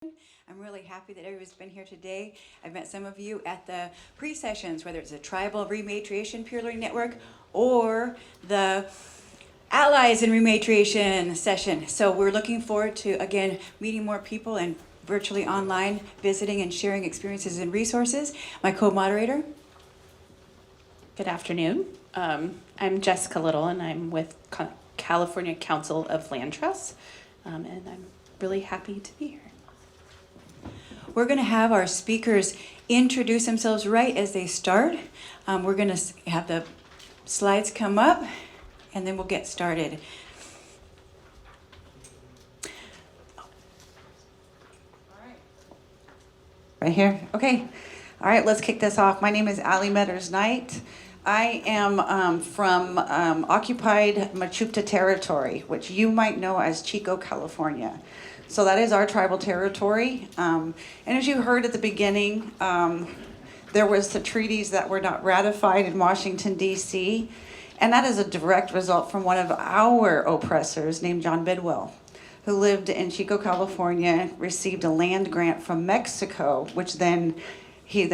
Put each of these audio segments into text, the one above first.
I'm really happy that everybody's been here today. I've met some of you at the pre-sessions, whether it's a Tribal Rematriation Peer Learning Network or the Allies in Rematriation session. So we're looking forward to, again, meeting more people and virtually online, visiting and sharing experiences and resources. My co-moderator. Good afternoon. I'm Jessica Little, and I'm with California Council of Land Trusts, and I'm really happy to be here. We're going to have our speakers introduce themselves right as they start. We're going to have the slides come up, and then we'll get started. Right here? Okay. All right, let's kick this off. My name is Allie Metters Knight. I am from occupied Machupta territory, which you might know as Chico, California. So that is our tribal territory. And as you heard at the beginning, there was the treaties that were not ratified in Washington, D.C., and that is a direct result from one of our oppressors named John Bidwell, who lived in Chico, California, received a land grant from Mexico, which then he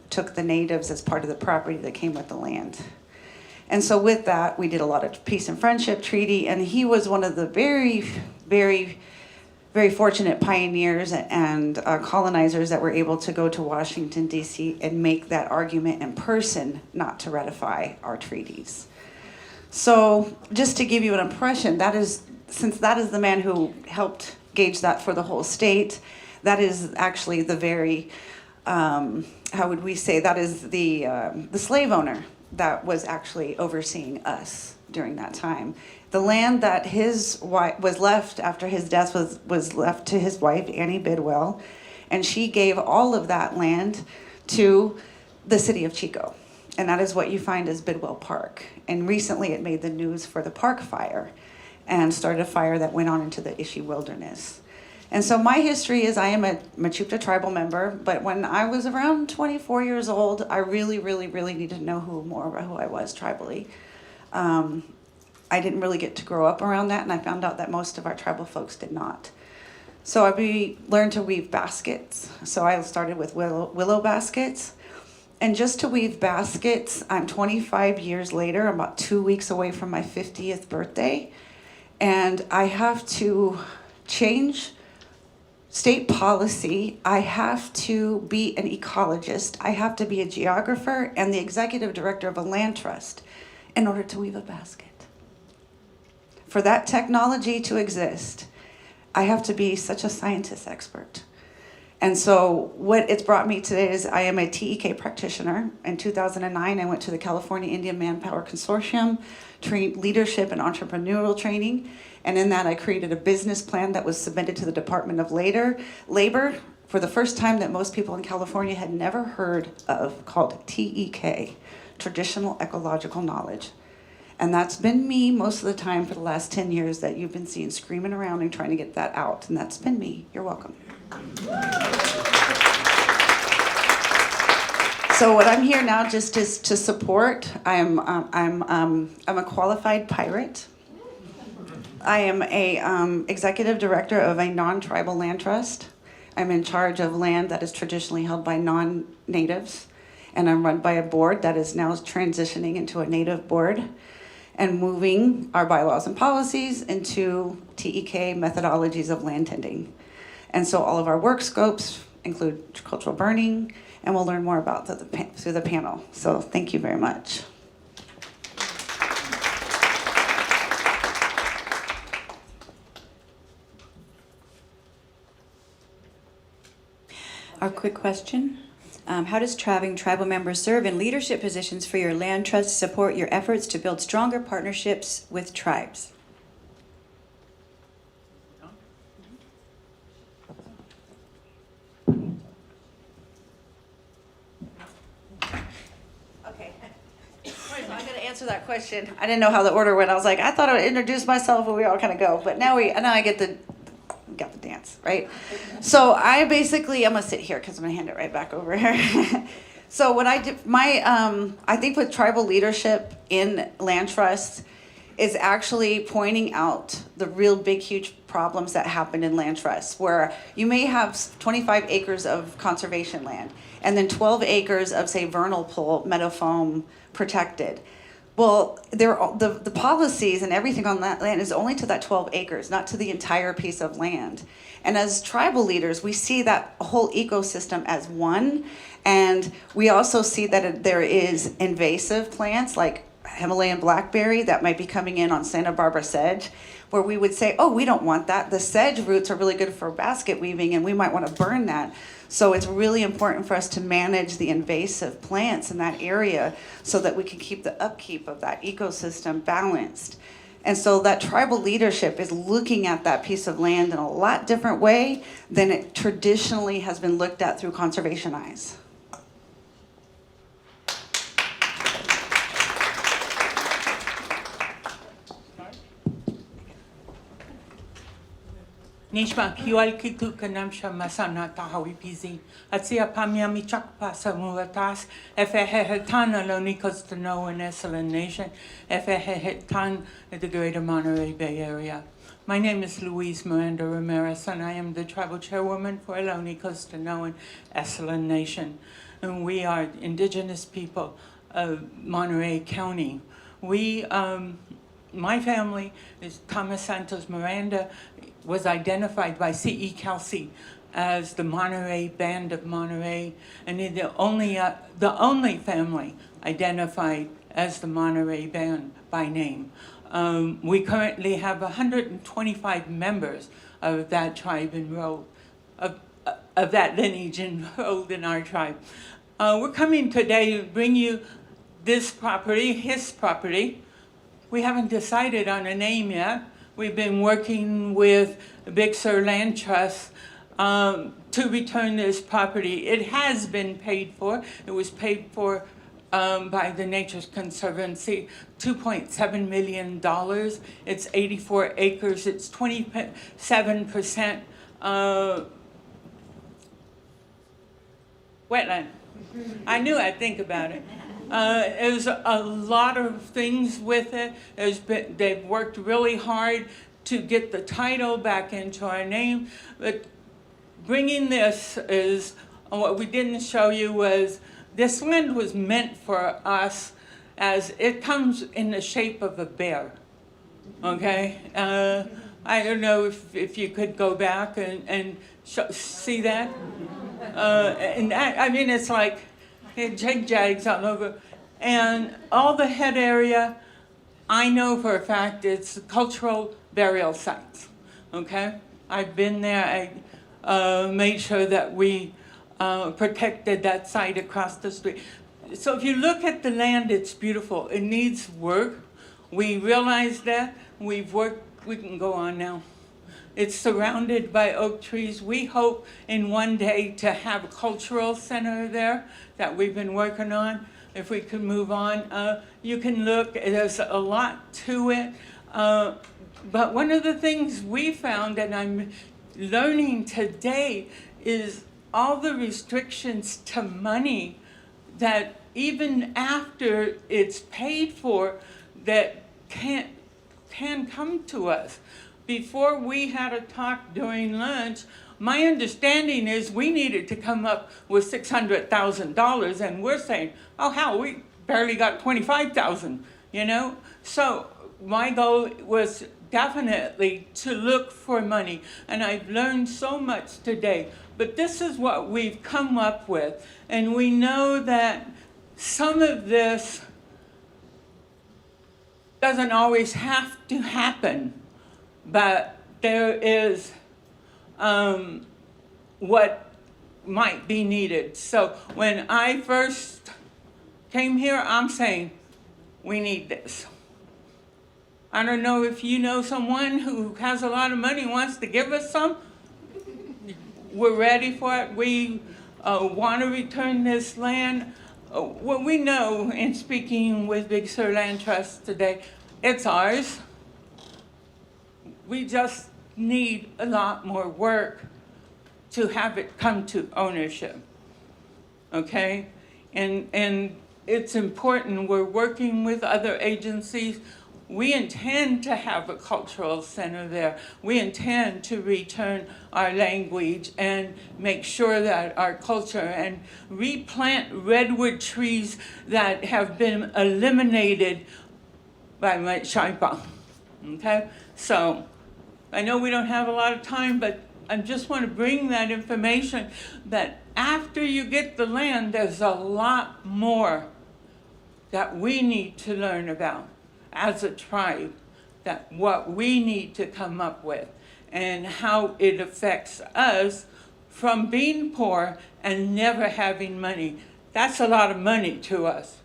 took the natives as part of the property that came with the land. And so with that, we did a lot of peace and friendship treaty, and he was one of the very, very, very fortunate pioneers and colonizers that were able to go to Washington, D.C. and make that argument in person not to ratify our treaties. So just to give you an impression, since that is the man who helped gauge that for the whole state, that is actually the very, how would we say, that is the slave owner that was actually overseeing us during that time. The land that his wife was left after his death was left to his wife, Annie Bidwell, and she gave all of that land to the city of Chico. And that is what you find as Bidwell Park. And recently it made the news for the park fire and started a fire that went on into the Ishi Wilderness. And so my history is I am a Machupta tribal member, but when I was around 24 years old, I really, really, really needed to know more about who I was tribally. I didn't really get to grow up around that, and I found out that most of our tribal folks did not. So I learned to weave baskets. So I started with willow baskets. And just to weave baskets, I'm 25 years later, I'm about 2 weeks away from my 50th birthday, and I have to change state policy. I have to be an ecologist. I have to be a geographer and the executive director of a land trust in order to weave a basket. For that technology to exist, I have to be such a scientist expert. And so what it's brought me today is I am a TEK practitioner. In 2009, I went to the California Indian Manpower Consortium, trained leadership and entrepreneurial training. And in that, I created a business plan that was submitted to the Department of Labor for the first time that most people in California had never heard of, called TEK, Traditional Ecological Knowledge. And that's been me most of the time for the last 10 years that you've been seeing screaming around and trying to get that out. And that's been me. You're welcome. So what I'm here now just is to support. I'm a qualified pirate. I am a executive director of a non-tribal land trust. I'm in charge of land that is traditionally held by non-natives, and I'm run by a board that is now transitioning into a native board and moving our bylaws and policies into TEK methodologies of land tending. And so all of our work scopes include cultural burning, and we'll learn more about that through the panel. So thank you very much. Our quick question. How does having tribal members serve in leadership positions for your land trust support your efforts to build stronger partnerships with tribes? Okay. So I'm going to answer that question. I didn't know how the order went. I was like, I thought I would introduce myself and we all kind of go. But now I get the dance, right? So I'm going to sit here because I'm going to hand it right back over here. So what I did, I think with tribal leadership in land trusts is actually pointing out the real big, huge problems that happen in land trusts, where you may have 25 acres of conservation land and then 12 acres of, say, vernal pool, meadow protected. Well, the policies and everything on that land is only to that 12 acres, not to the entire piece of land. And as tribal leaders, we see that whole ecosystem as one. And we also see that there is invasive plants like Himalayan blackberry that might be coming in on Santa Barbara sedge, where we would say, oh, we don't want that. The sedge roots are really good for basket weaving and we might want to burn that. So it's really important for us to manage the invasive plants in that area so that we can keep the upkeep of that ecosystem balanced. And so that tribal leadership is looking at that piece of land in a lot different way than it traditionally has been looked at through conservation eyes. Nishma kiwal kitu kanamsha masana tahawi pizi. Atsia pamia mi chakpa sa mulatas. Efehetan lo nikos to know in Esselen Nation. Efehetan at the Greater Monterey Bay Area. My name is Louise Miranda Ramirez, and I am the tribal chairwoman for Ohlone Costa Noan Esselen Nation. And we are indigenous people of Monterey County. My family is Thomas Santos Miranda, was identified by C.E. Kelsey as the Monterey Band of Monterey, and the only family identified as the Monterey Band by name. We currently have 125 members of that tribe enrolled, of that lineage enrolled in our tribe. We're coming today to bring you this property, his property. We haven't decided on a name yet. We've been working with Big Sur Land Trust to return this property. It has been paid for. It was paid for by the Nature Conservancy, $2.7 million. It's 84 acres. It's 27% wetland. I knew I'd think about it. There's a lot of things with it. They've worked really hard to get the title back into our name. But bringing this is, what we didn't show you was, this land was meant for us as it comes in the shape of a bear, okay? I don't know if you could go back and see that. And that, I mean, it's like, jig-jags all over. And all the head area, I know for a fact it's cultural burial sites, okay? I've been there, I made sure that we protected that site across the street. So if you look at the land, it's beautiful. It needs work. We realize that. We've worked, we can go on now. It's surrounded by oak trees. We hope in one day to have a cultural center there that we've been working on. If we could move on, you can look, there's a lot to it. But one of the things we found, and I'm learning today, is all the restrictions to money that even after it's paid for, that can come to us. Before we had a talk during lunch, my understanding is we needed to come up with $600,000, and we're saying, oh hell, we barely got 25,000, you know? So my goal was definitely to look for money, and I've learned so much today. But this is what we've come up with, and we know that some of this doesn't always have to happen, but there is what might be needed. So when I first came here, I'm saying, we need this. I don't know if you know someone who has a lot of money and wants to give us some. We're ready for it. We want to return this land. What we know in speaking with Big Sur Land Trust today, it's ours. We just need a lot more work to have it come to ownership, okay? And it's important. We're working with other agencies. we intend to have a cultural center there. We intend to return our language and make sure that our culture and replant redwood trees that have been eliminated by NonTribal. Okay? So I know we don't have a lot of time, but I just want to bring that information that after you get the land, there's a lot more that we need to learn about as a tribe, that what we need to come up with and how it affects us from being poor and never having money. That's a lot of money to us,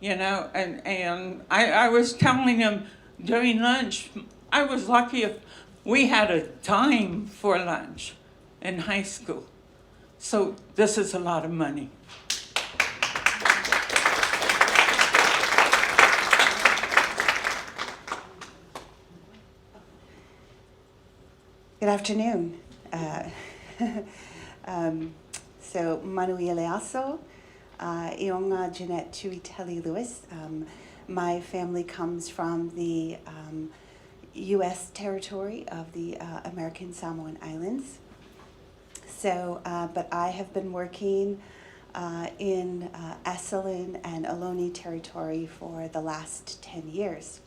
you know, and I was telling him during lunch, I was lucky if we had a dime for lunch in high school. So this is a lot of money. Good afternoon. So Manuia Leaso, Ionga Jeanette Chuiteli Lewis. My family comes from the U.S. territory of the American Samoan Islands. So, but I have been working in Esalen and Ohlone territory for the last 10 years.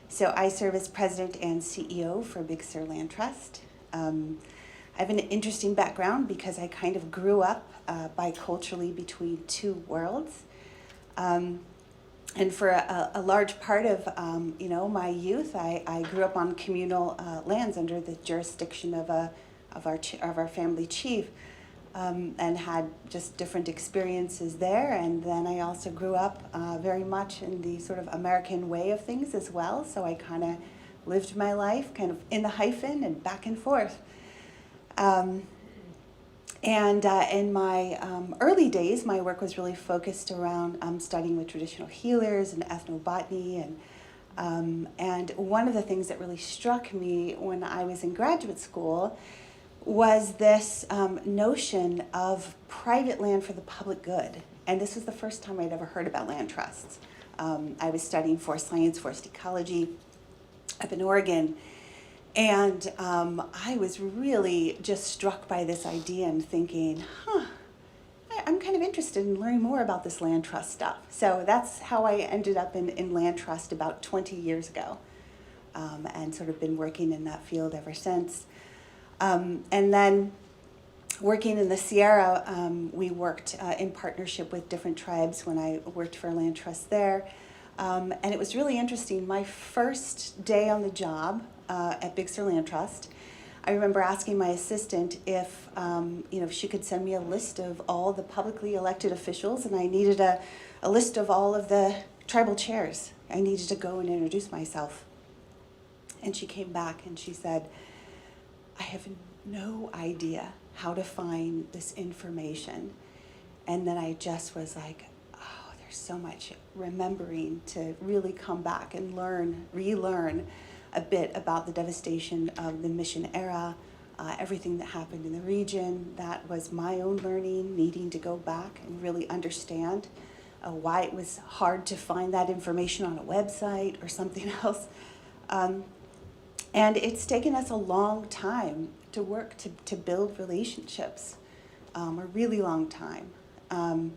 So I serve as president and CEO for Big Sur Land Trust. I have an interesting background because I kind of grew up biculturally between two worlds. And for a large part of my youth, I grew up on communal lands under the jurisdiction of our family chief, and had just different experiences there. And then I also grew up very much in the sort of American way of things as well. So I kind of lived my life kind of in the hyphen and back and forth. And in my early days, my work was really focused around studying with traditional healers and ethnobotany. And one of the things that really struck me when I was in graduate school was this notion of private land for the public good. And this was the first time I'd ever heard about land trusts. I was studying forest science, forest ecology up in Oregon. And I was really just struck by this idea and thinking, I'm kind of interested in learning more about this land trust stuff. So that's how I ended up in land trust about 20 years ago, and sort of been working in that field ever since. And then working in the Sierra, we worked in partnership with different tribes when I worked for Land Trust there. And it was really interesting. My first day on the job at Big Sur Land Trust, I remember asking my assistant if she could send me a list of all the publicly elected officials, and I needed a list of all of the tribal chairs. I needed to go and introduce myself. And she came back and she said, I have no idea how to find this information. And then I just was like, oh, there's so much remembering to really come back and relearn a bit about the devastation of the Mission era, everything that happened in the region. That was my own learning, needing to go back and really understand why it was hard to find that information on a website or something else. And it's taken us a long time to work to build relationships, a really long time. And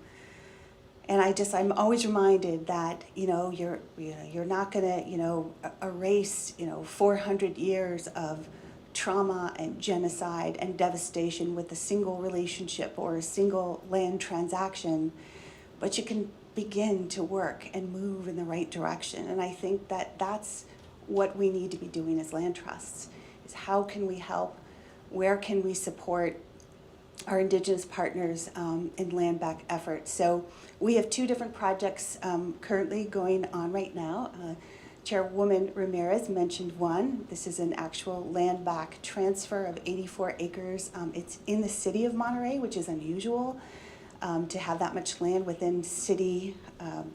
I'm always reminded that you're not gonna erase 400 years of trauma and genocide and devastation with a single relationship or a single land transaction, but you can begin to work and move in the right direction. And I think that that's what we need to be doing as land trusts, is how can we help, where can we support our Indigenous partners in land back efforts. So we have two different projects currently going on right now. Chairwoman Ramirez mentioned one. This is an actual land back transfer of 84 acres. It's in the city of Monterey, which is unusual to have that much land within city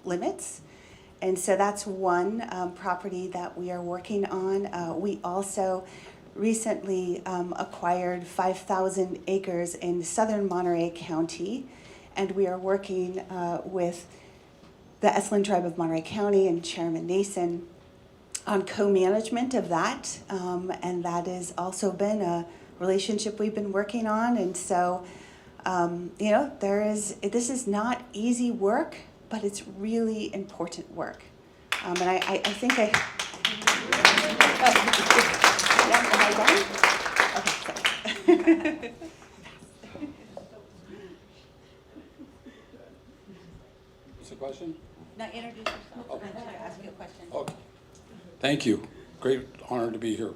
limits. And so that's one property that we are working on. We also recently acquired 5,000 acres in southern Monterey County, and we are working with the Esalen tribe of Monterey County and Chairman Nason on co-management of that, and that has also been a relationship we've been working on. And so, this is not easy work, but it's really important work. And I think I. Yeah, am I done? Okay, sorry. What's the question? Now introduce yourself. Okay. I'm going to ask you a question. Okay. Thank you. Great honor to be here.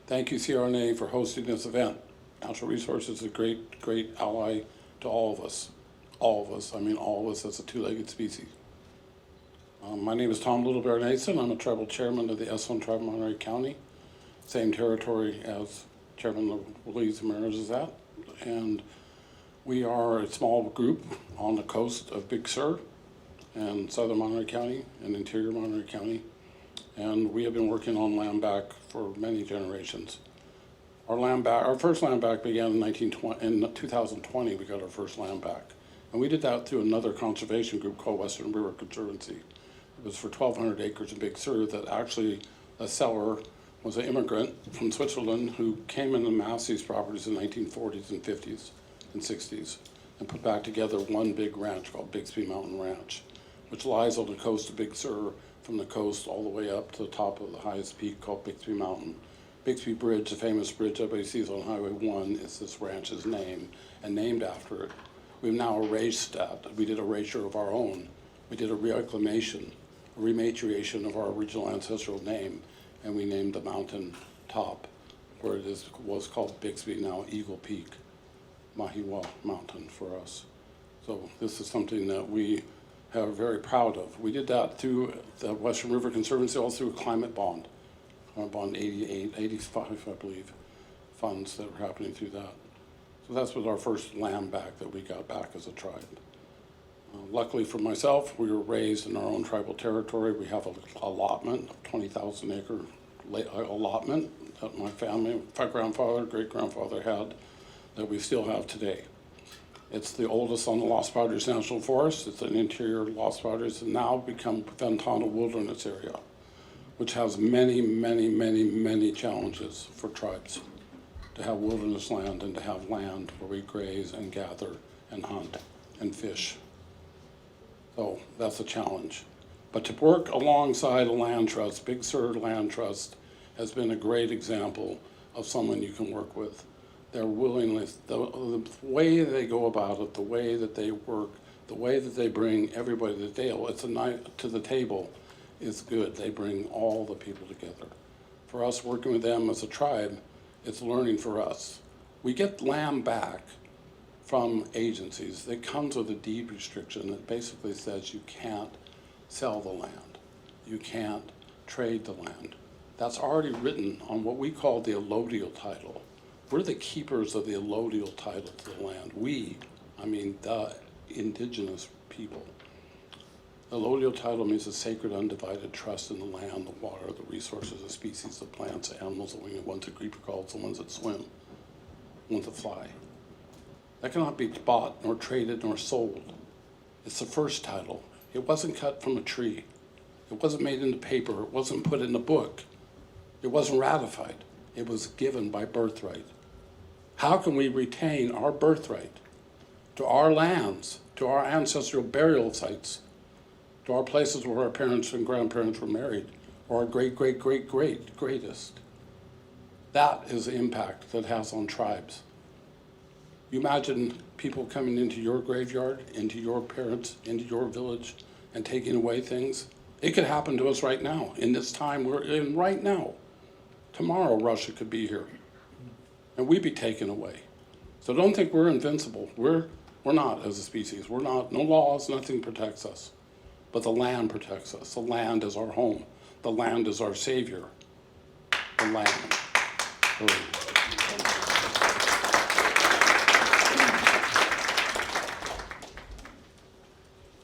Thank you, CRNA, for hosting this event. Natural Resources is a great ally to all of us. All of us. I mean, all of us as a two-legged species. My name is Tom Little Bear Nason. I'm a tribal chairman of the S1 tribe of Monterey County, same territory as Chairman Louise Ramirez is at. And we are a small group on the coast of Big Sur and southern Monterey County and interior Monterey County. And we have been working on land back for many generations. Our first land back began in 2020. We got our first land back. And we did that through another conservation group called Western River Conservancy. It was for 1,200 acres in Big Sur that actually a seller was an immigrant from Switzerland who came in and amassed these properties in the 1940s and 50s and 60s and put back together one big ranch called Bixby Mountain Ranch, which lies on the coast of Big Sur from the coast all the way up to the top of the highest peak called Bixby Mountain. Bixby Bridge, the famous bridge everybody sees on Highway 1, is this ranch's name and named after it. We've now erased that. We did erasure of our own. We did a reclamation, a rematriation of our original ancestral name, and we named the mountain top, where it was called Bixby, now Eagle Peak, Mahiwa Mountain for us. So this is something that we are very proud of. We did that through the Western River Conservancy, also through a climate bond. Bond 88, 85, I believe, funds that were happening through that. So that's was our first land back that we got back as a tribe. Luckily for myself, we were raised in our own tribal territory. We have an allotment, a 20,000 acre allotment that my family, my grandfather, great-grandfather had, that we still have today. It's the oldest on the Los Padres National Forest. It's an interior Los Padres and now become Ventana Wilderness area, which has many, many, many, many challenges for tribes to have wilderness land and to have land where we graze and gather and hunt and fish. So that's a challenge. But to work alongside a land trust, Big Sur Land Trust has been a great example of someone you can work with. Their willingness, the way they go about it, the way that they work, the way that they bring everybody to the table is good. They bring all the people together. For us working with them as a tribe, it's learning for us. We get land back from agencies that comes with a deed restriction that basically says you can't sell the land. You can't trade the land. That's already written on what we call the allodial title. We're the keepers of the allodial title to the land. We, I mean the indigenous people. The allodial title means a sacred, undivided trust in the land, the water, the resources, the species, the plants, the animals, the winged ones that creep or crawls, the ones that swim, the ones that fly. That cannot be bought, nor traded, nor sold. It's the first title. It wasn't cut from a tree. It wasn't made into paper. It wasn't put in a book. It wasn't ratified. It was given by birthright. How can we retain our birthright to our lands, to our ancestral burial sites, to our places where our parents and grandparents were married, or our greatest? That is the impact that it has on tribes. You imagine people coming into your graveyard, into your parents, into your village, and taking away things. It could happen to us right now, in this time we're in right now. Tomorrow, Russia could be here, and we'd be taken away. So don't think we're invincible. We're not as a species. We're not, no laws, nothing protects us. But the land protects us. The land is our home. The land is our savior. The land.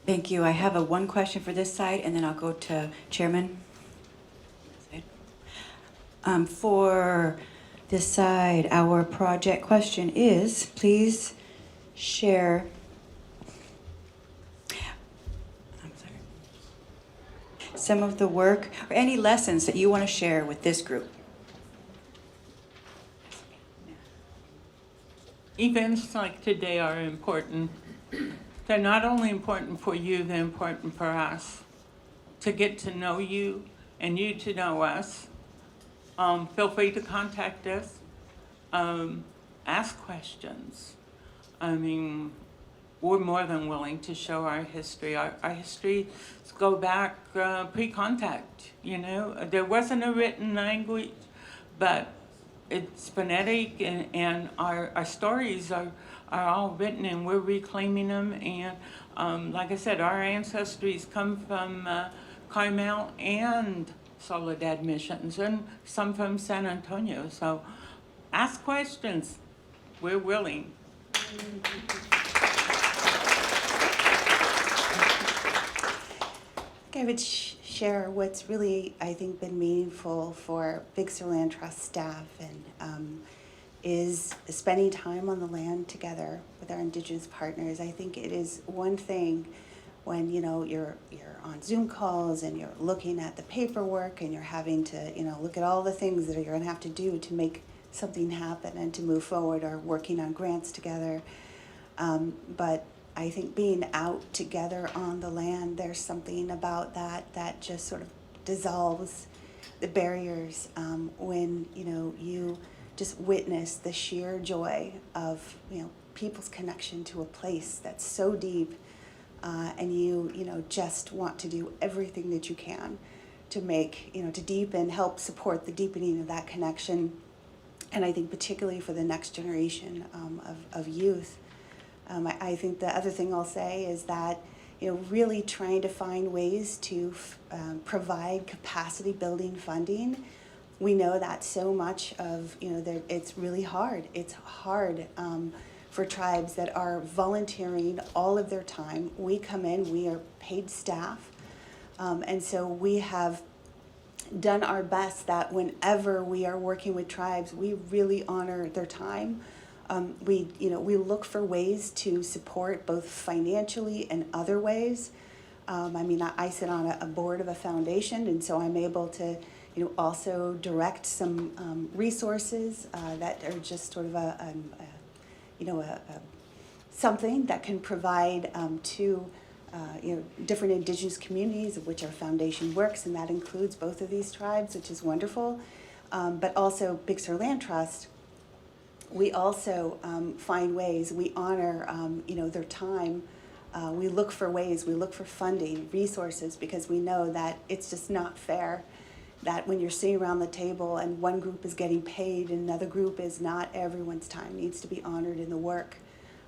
Thank you. I have one question for this side, and then I'll go to Chairman. For this side, our project question is, please share. I'm sorry. some of the work or any lessons that you want to share with this group? Events like today are important. They're not only important for you, they're important for us. To get to know you and you to know us. Feel free to contact us. Ask questions. I mean, we're more than willing to show our history. Our histories go back pre-contact, you know. There wasn't a written language, but it's phonetic, and our stories are all written, and we're reclaiming them. And like I said, our ancestries come from Carmel and Soledad missions, and some from San Antonio. So ask questions. We're willing. I would share what's really, I think, been meaningful for Big Sur Land Trust staff and is spending time on the land together with our Indigenous partners. I think it is one thing when, you know, you're on Zoom calls and you're looking at the paperwork and you're having to, you know, look at all the things that you're going to have to do to make something happen and to move forward, or working on grants together. But I think being out together on the land, there's something about that just sort of dissolves the barriers when, you know, you just witness the sheer joy of, you know, people's connection to a place that's so deep, and you know, just want to do everything that you can to make, you know, to deepen, help support the deepening of that connection. And I think particularly for the next generation of youth. I think the other thing I'll say is that, you know, really trying to find ways to provide capacity building funding. We know that so much of, you know, it's really hard. It's hard for tribes that are volunteering all of their time. We come in, we are paid staff, and so we have done our best that whenever we are working with tribes, we really honor their time. We look for ways to support both financially and other ways. I mean, I sit on a board of a foundation, and so I'm able to, you know, also direct some resources that are just sort of something that can provide to you know, different Indigenous communities of which our foundation works, and that includes both of these tribes, which is wonderful. But also Big Sur Land Trust. We also find ways, we honor, you know, their time. We look for ways, we look for funding, resources, because we know that it's just not fair that when you're sitting around the table and one group is getting paid and another group is not, everyone's time needs to be honored in the work.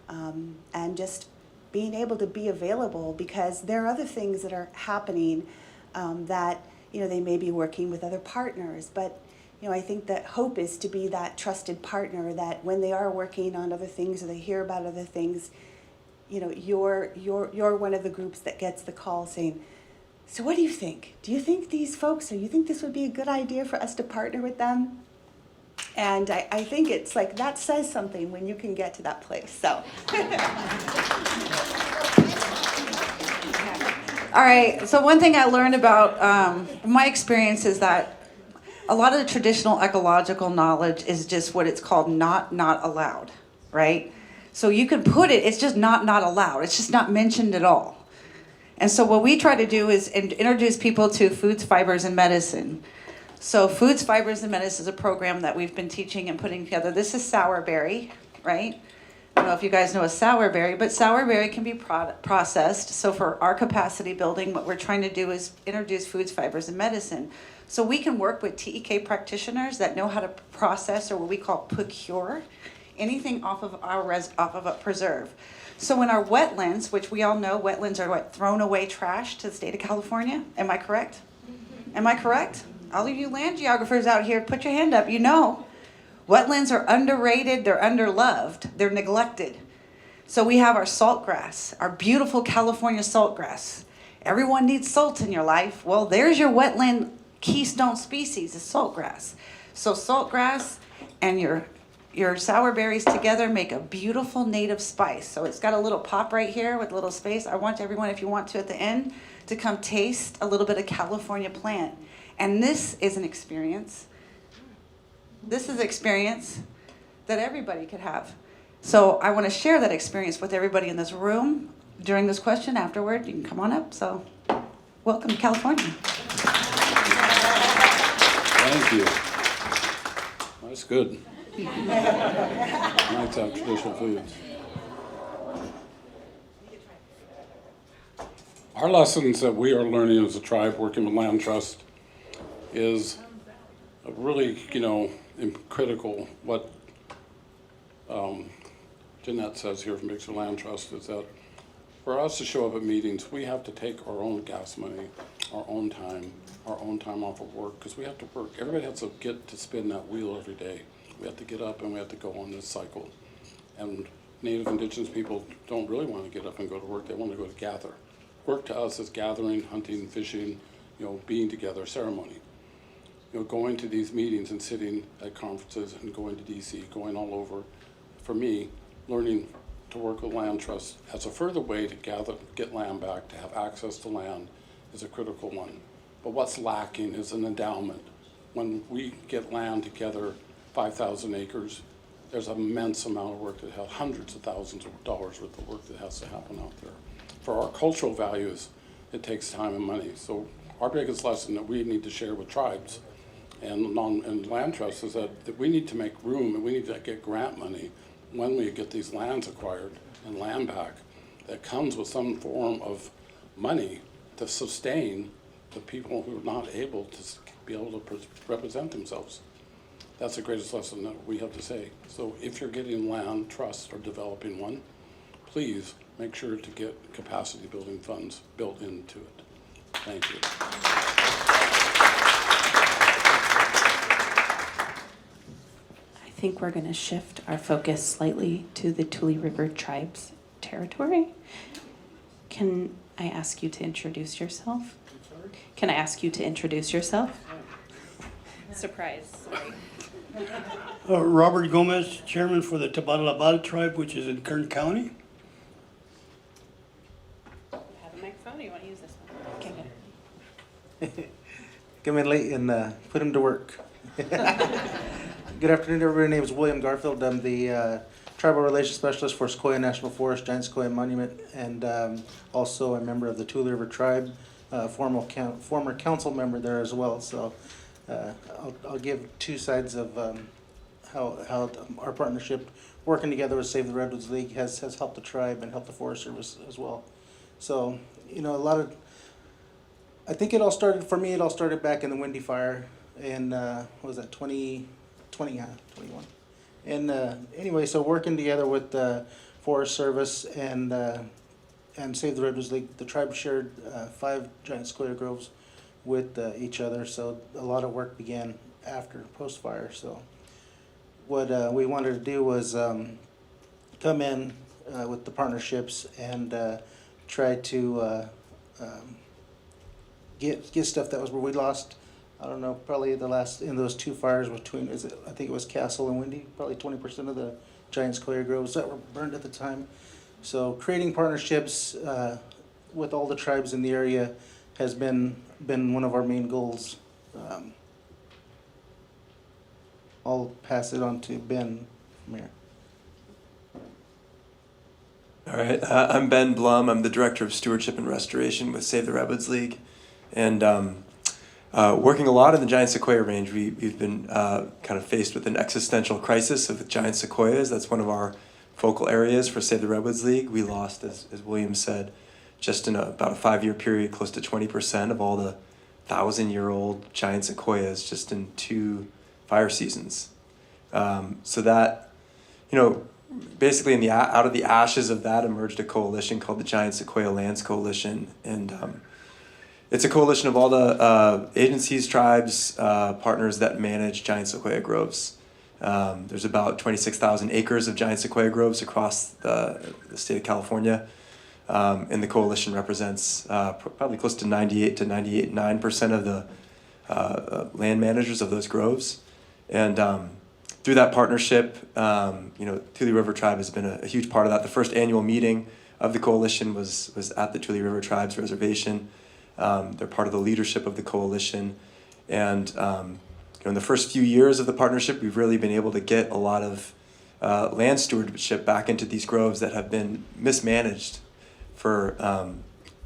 And just being able to be available, because there are other things that are happening that, you know, they may be working with other partners, but you know, I think that hope is to be that trusted partner that when they are working on other things or they hear about other things, you know, you're one of the groups that gets the call saying, so what do you think? Do you think these folks, or you think this would be a good idea for us to partner with them? And I think it's like, that says something when you can get to that place, so. All right, so one thing I learned about my experience is that a lot of the traditional ecological knowledge is just what it's called not allowed, right? So you can put it, it's just not allowed. It's just not mentioned at all. And so what we try to do is introduce people to foods, fibers, and medicine. So foods, fibers, and medicine is a program that we've been teaching and putting together. This is sourberry, right? I don't know if you guys know a sourberry, but sourberry can be processed. So for our capacity building, what we're trying to do is introduce foods, fibers, and medicine. So we can work with TEK practitioners that know how to process, or what we call procure, anything off of a preserve. So in our wetlands, which we all know wetlands are what, thrown away trash to the state of California. Am I correct? Am I correct? All of you land geographers out here, put your hand up. You know, wetlands are underrated, they're underloved, they're neglected. So we have our saltgrass, our beautiful California saltgrass. Everyone needs salt in your life. Well, there's your wetland keystone species, is saltgrass. So saltgrass and your your sour berries together make a beautiful native spice. So it's got a little pop right here with a little space. I want everyone, if you want to at the end, to come taste a little bit of California plant. And this is an experience. This is an experience that everybody could have. So I want to share that experience with everybody in this room during this question. Afterward, you can come on up. So welcome to California. Thank you. That's good. I like to have traditional foods. Our lessons that we are learning as a tribe working with Land Trust is really, critical. What Jeanette says here from Bixby Land Trust is that for us to show up at meetings, we have to take our own gas money, our own time off of work, because we have to work. Everybody has to get to spin that wheel every day. We have to get up and we have to go on this cycle. And Native Indigenous people don't really want to get up and go to work. They want to go to gather. Work to us is gathering, hunting, fishing, being together, ceremony. Going to these meetings and sitting at conferences and going to DC, going all over. For me, learning to work with Land Trust as a further way to get land back, to have access to land is a critical one. But what's lacking is an endowment. When we get land together, 5,000 acres, there's an immense amount of work that has hundreds of thousands of dollars worth of work that has to happen out there. For our cultural values, it takes time and money. So our biggest lesson that we need to share with tribes and Land Trust is that we need to make room and we need to get grant money when we get these lands acquired and land back that comes with some form of money to sustain the people who are not able to be able to represent themselves. That's the greatest lesson that we have to say. So if you're getting land trust or developing one, please make sure to get capacity building funds built into it. Thank you. I think we're going to shift our focus slightly to the Tule River Tribes territory. Can I ask you to introduce yourself? Can I ask you to introduce yourself? Surprise. Sorry. Robert Gomez, chairman for the Tabalabal tribe, which is in Kern County. You have a microphone, or you want to use this one? Okay, good. Come in late and put him to work. Good afternoon, everybody. My name is William Garfield. I'm the Tribal Relations Specialist for Sequoia National Forest, Giant Sequoia Monument, and also a member of the Tule River Tribe, former council member there as well. So I'll give two sides of how our partnership working together with Save the Redwoods League has helped the tribe and helped the Forest Service as well. So, I think it all started back in the Windy Fire in, what was that, 21. And anyway, so working together with the Forest Service and Save the Redwoods League, the tribe shared 5 giant sequoia groves with each other. So a lot of work began after post-fire. So what we wanted to do was come in with the partnerships and try to get stuff that was where we lost. I don't know, probably in those 2 fires I think it was Castle and Windy, probably 20% of the giant sequoia groves that were burned at the time. So creating partnerships with all the tribes in the area has been one of our main goals. I'll pass it on to Ben from here. All right, I'm Ben Blum. I'm the Director of Stewardship and Restoration with Save the Redwoods League. And working a lot in the giant sequoia range, we've been kind of faced with an existential crisis of giant sequoias. That's one of our focal areas for Save the Redwoods League. We lost, as William said, just in about a 5-year period, close to 20% of all the 1,000-year-old giant sequoias just in 2 fire seasons. So that, basically out of the ashes of that emerged a coalition called the Giant Sequoia Lands Coalition. And it's a coalition of all the agencies, tribes, partners that manage giant sequoia groves. There's about 26,000 acres of giant sequoia groves across the state of California. And the coalition represents probably close to 98.9% of the land managers of those groves. And through that partnership, Tule River Tribe has been a huge part of that. The first annual meeting of the coalition was at the Tule River Tribe's reservation. They're part of the leadership of the coalition. And in the first few years of the partnership, we've really been able to get a lot of land stewardship back into these groves that have been mismanaged for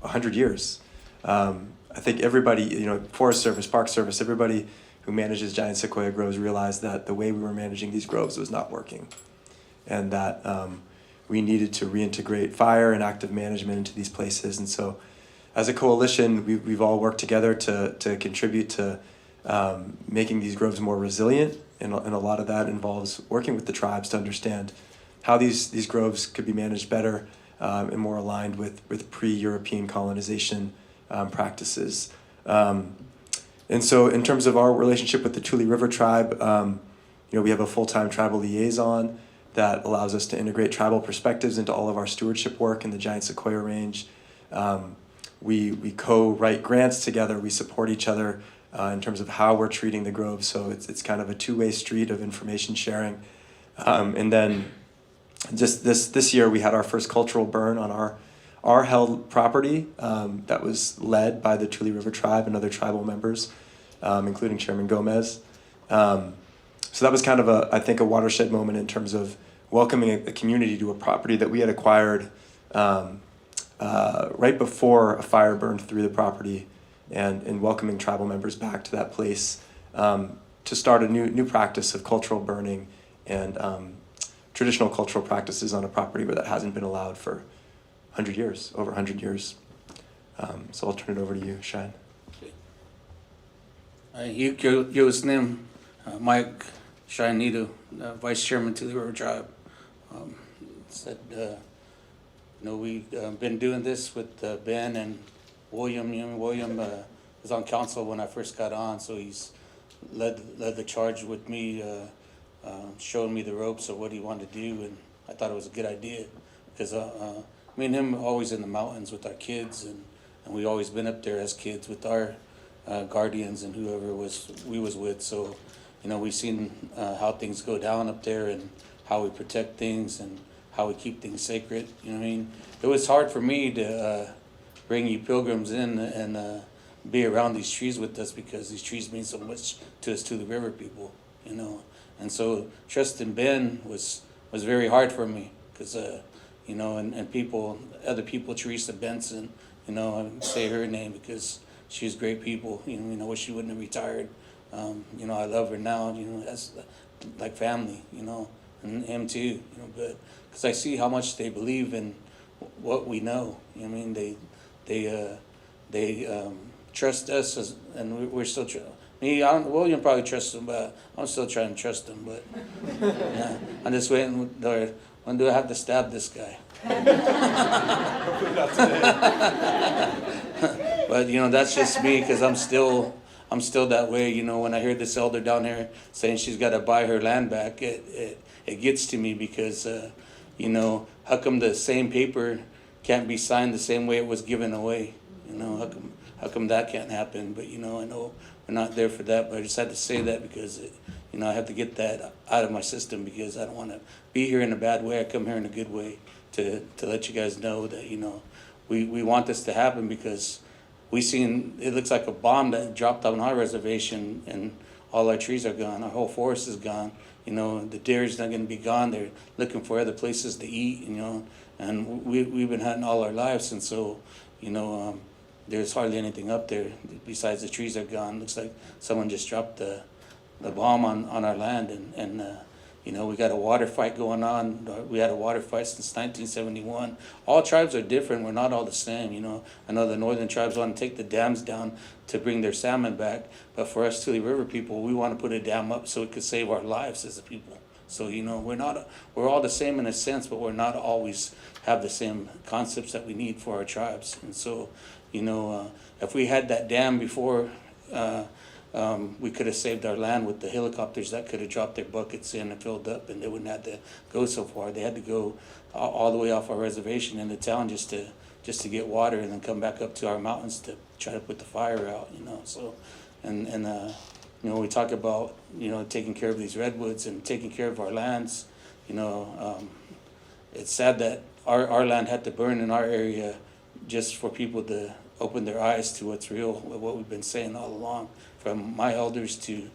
100 years. I think everybody, Forest Service, Park Service, everybody who manages giant sequoia groves realized that the way we were managing these groves was not working, and that we needed to reintegrate fire and active management into these places. And so as a coalition, we've all worked together to contribute to making these groves more resilient, and a lot of that involves working with the tribes to understand how these groves could be managed better and more aligned with pre-European colonization practices. And so in terms of our relationship with the Tule River Tribe, we have a full-time tribal liaison that allows us to integrate tribal perspectives into all of our stewardship work in the giant sequoia range. We co-write grants together. We support each other in terms of how we're treating the groves. So it's kind of a two-way street of information sharing. And then just this year, we had our first cultural burn on our held property that was led by the Tule River Tribe and other tribal members, including Chairman Gomez. So that was kind of I think a watershed moment in terms of welcoming a community to a property that we had acquired right before a fire burned through the property, and welcoming tribal members back to that place to start a new practice of cultural burning and traditional cultural practices on a property where that hasn't been allowed for 100 years, over 100 years. So I'll turn it over to you, Shine. Yo, name, Mike Shinido, Vice Chairman to the River Tribe. We've been doing this with Ben and William. William was on council when I first got on, so he's led the charge with me, showing me the ropes of what he wanted to do, and I thought it was a good idea because me and him are always in the mountains with our kids, and we always been up there as kids with our guardians and whoever we was with. So, we've seen how things go down up there and how we protect things and how we keep things sacred. It was hard for me to bring you pilgrims in and be around these trees with us because these trees mean so much to us, to the river people. And so trusting Ben was very hard for me because and other people, Teresa Benson, I say her name because she's great people. Wish she wouldn't have retired. I love her now. That's like family. And him too. But because I see how much they believe in what we know. They trust us, and we're still trying. William probably trusts them, but I'm still trying to trust them. But yeah, I'm just waiting. Lord, when do I have to stab this guy? But that's just me because I'm still that way. When I hear this elder down here saying she's got to buy her land back, it gets to me because how come the same paper can't be signed the same way it was given away? How come that can't happen? But I know we're not there for that. But I just had to say that because I have to get that out of my system because I don't want to be here in a bad way. I come here in a good way to let you guys know that we want this to happen because we seen it looks like a bomb that dropped on our reservation and all our trees are gone. Our whole forest is gone. The deer's not going to be gone. They're looking for other places to eat. And we've been hunting all our lives, and so there's hardly anything up there besides the trees are gone. Looks like someone just dropped the bomb on our land, and we got a water fight going on. We had a water fight since 1971. All tribes are different. We're not all the same. I know the northern tribes want to take the dams down to bring their salmon back, but for us Tule River people, we want to put a dam up so it could save our lives as a people. So we're all the same in a sense, but we're not always have the same concepts that we need for our tribes. And so, if we had that dam before, we could have saved our land with the helicopters that could have dropped their buckets in and filled up, and they wouldn't have to go so far. They had to go all the way off our reservation in the town just to get water, and then come back up to our mountains to try to put the fire out. So, and You know, we talk about, you know, taking care of these redwoods and taking care of our lands. You know, it's sad that our land had to burn in our area just for people to open their eyes to what's real, what we've been saying all along, from my elders to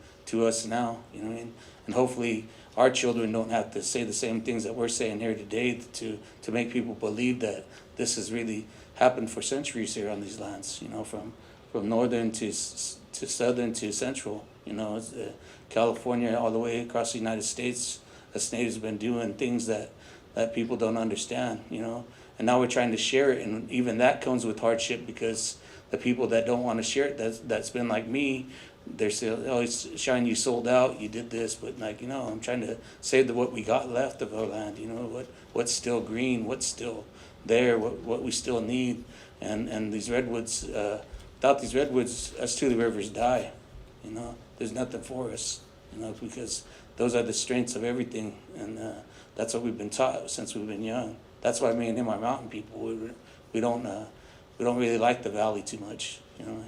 us now, you know what I mean? And hopefully our children don't have to say the same things that we're saying here today to make people believe that this has really happened for centuries here on these lands, you know, from northern to southern to central, you know, it's, California all the way across the United States. Us natives have been doing things that people don't understand, you know. And now we're trying to share it, and even that comes with hardship because the people that don't want to share it, that's been like me, they're still always showing you sold out, you did this, but like, you know, I'm trying to save what we got left of our land, you know, what's still green, what's still there, what we still need. And these redwoods, without these redwoods, us Tule Rivers die, you know. There's nothing for us, you know, because those are the strengths of everything, and that's what we've been taught since we've been young. That's why me and him are mountain people. We don't really like the valley too much, you know.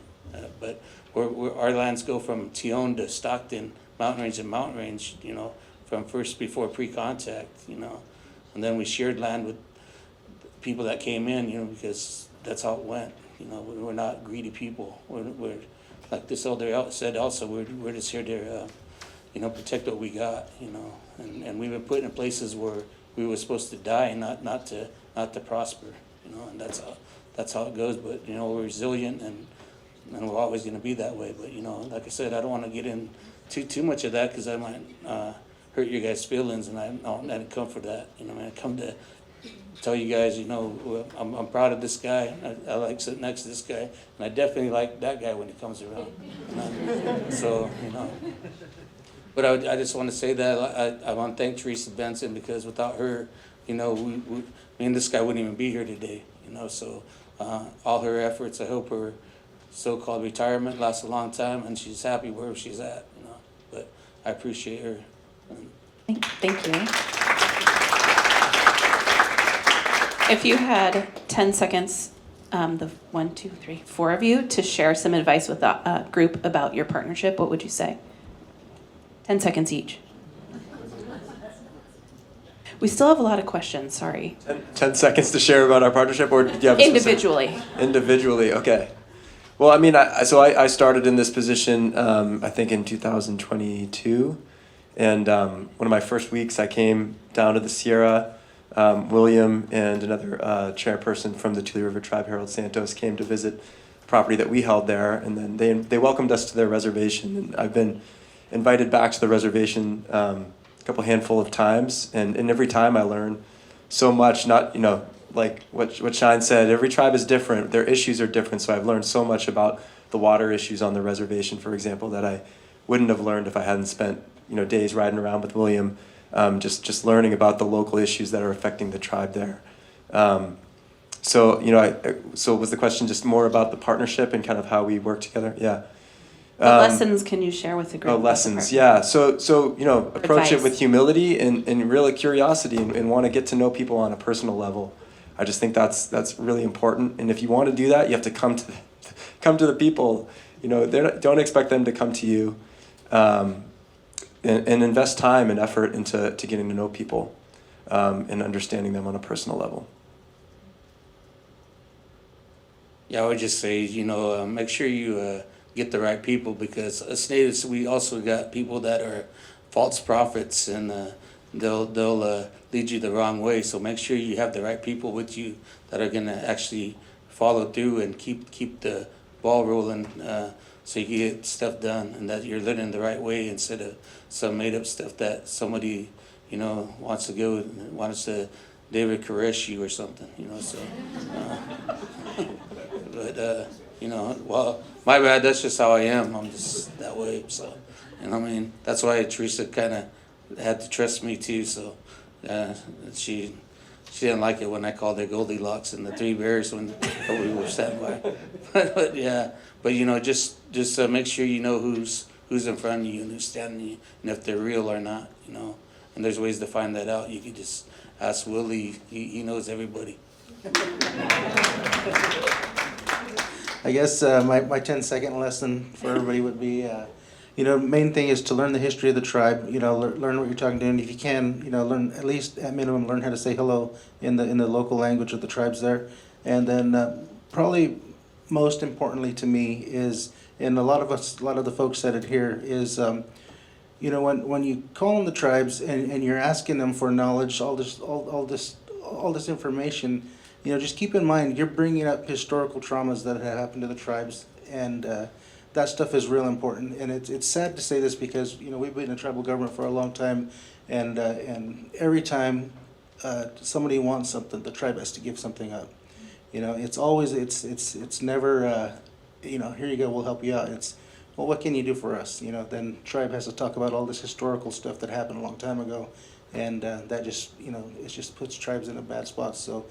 But our lands go from Teon to Stockton, mountain range and mountain range, you know, from first before pre-contact, you know, and then we shared land with people that came in, you know, because that's how it went. You know, we're not greedy people. We're like this elder said also. We're just here to, you know, protect what we got, you know, and we've been put in places where we were supposed to die, not to prosper, you know, and that's how it goes. But you know, we're resilient, and we're always going to be that way. But you know, like I said, I don't want to get in too much of that because I might hurt your guys' feelings, and I didn't come for that. You know, I come to tell you guys, you know, I'm proud of this guy. I like sitting next to this guy, and I definitely like that guy when he comes around. You know? So you know. But I just want to say that I want to thank Teresa Benson, because without her, you know, me and this guy wouldn't even be here today, you know. So all her efforts, I hope her so-called retirement lasts a long time and she's happy wherever she's at, you know. But I appreciate her. Thank you. If you had 10 seconds, the 1, 2, 3, 4 of you, to share some advice with the group about your partnership, what would you say? 10 seconds each. We still have a lot of questions, sorry. 10 seconds to share about our partnership, or do you have a Individually. Individually, okay. Well, I mean, I started in this position, I think in 2022, and one of my first weeks I came down to the Sierra. William and another chairperson from the Tule River Tribe, Harold Santos, came to visit the property that we held there, and then they welcomed us to their reservation, and I've been invited back to the reservation a couple handful of times, and every time I learn so much. Not, you know, like what Shine said, every tribe is different, their issues are different, so I've learned so much about the water issues on the reservation, for example, that I wouldn't have learned if I hadn't spent, you know, days riding around with William, just learning about the local issues that are affecting the tribe there. So, you know, so was the question just more about the partnership and kind of how we work together? Yeah. What lessons can you share with the group? Oh, lessons, yeah. So you know, approach Advice. it with humility and real curiosity, and want to get to know people on a personal level. I just think that's really important. And if you want to do that, you have to come to the people. You know, don't expect them to come to you, and invest time and effort into getting to know people, and understanding them on a personal level. Yeah, I would just say, you know, make sure you get the right people, because us natives, we also got people that are false prophets, and they'll lead you the wrong way. So make sure you have the right people with you that are gonna actually follow through and keep the ball rolling, so you can get stuff done, and that you're living the right way instead of some made up stuff that somebody, you know, wants to David Koresh you or something, you know. So, but you know, well, my bad. That's just how I am. I'm just that way. So, you know what I mean? That's why Teresa kind of had to trust me too. So, she didn't like it when I called her Goldilocks and the Three Bears when we were standing by. But yeah, but you know, just make sure you know who's in front of you and who's standing you, and if they're real or not. You know, and there's ways to find that out. You could just ask Willie. He knows everybody. I guess my 10-second lesson for everybody would be, you know, main thing is to learn the history of the tribe, you know, learn what you're talking to, and if you can, you know, learn, at least at minimum, learn how to say hello in the local language of the tribes there. And then probably most importantly to me is, and a lot of the folks said it here, is, you know, when you call on the tribes and you're asking them for knowledge, all this information, you know, just keep in mind you're bringing up historical traumas that have happened to the tribes, and that stuff is real important. And it's sad to say this because, you know, we've been in tribal government for a long time, and every time somebody wants something, the tribe has to give something up. You know, it's always it's never you know, here you go, we'll help you out. It's, well, what can you do for us? You know, then tribe has to talk about all this historical stuff that happened a long time ago, and that just, you know, it just puts tribes in a bad spot. So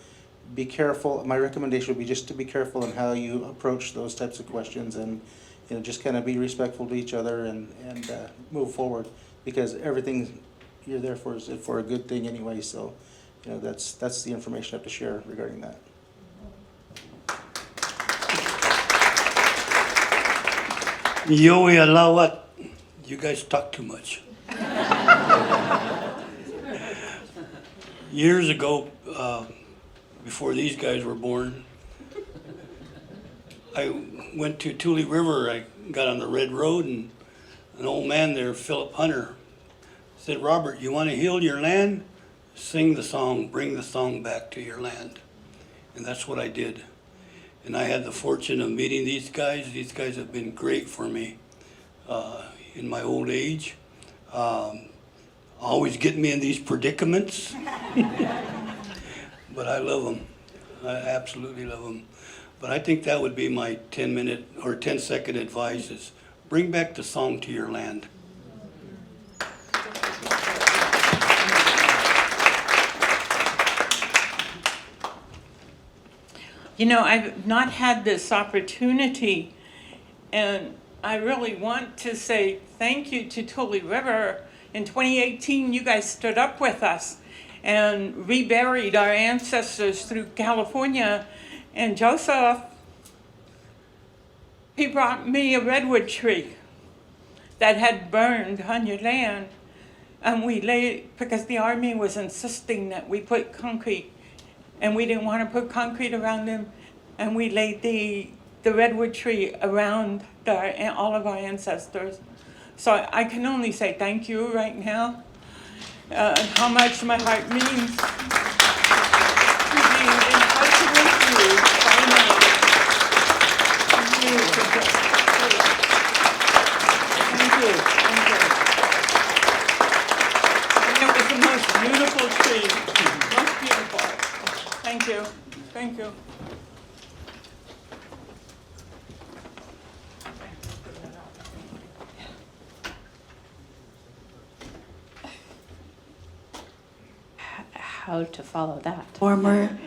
be careful. My recommendation would be just to be careful in how you approach those types of questions, and, you know, just kind of be respectful to each other and move forward, because everything you're there for is for a good thing anyway. So, you know, that's the information I have to share regarding that. Yowie Alawat, you guys talk too much. Years ago, before these guys were born, I went to Tule River. I got on the Red Road, and an old man there, Philip Hunter, said, "Robert, you want to heal your land? Sing the song, bring the song back to your land." And that's what I did. And I had the fortune of meeting these guys. These guys have been great for me in my old age. Always get me in these predicaments. But I love them. I absolutely love them. But I think that would be my 10-minute or 10-second advice is bring back the song to your land. You know, I've not had this opportunity, and I really want to say thank you to Tule River. In 2018, you guys stood up with us and reburied our ancestors through California. And Joseph, he brought me a redwood tree that had burned on your land. And we laid, because the Army was insisting that we put concrete, and we didn't want to put concrete around them, and we laid the redwood tree around all of our ancestors. So I can only say thank you right now, and how much my heart means to be in touch with you finally. Thank you. Thank you. And it was the most beautiful tree, most beautiful. Thank you. Thank you. How to follow that? Former,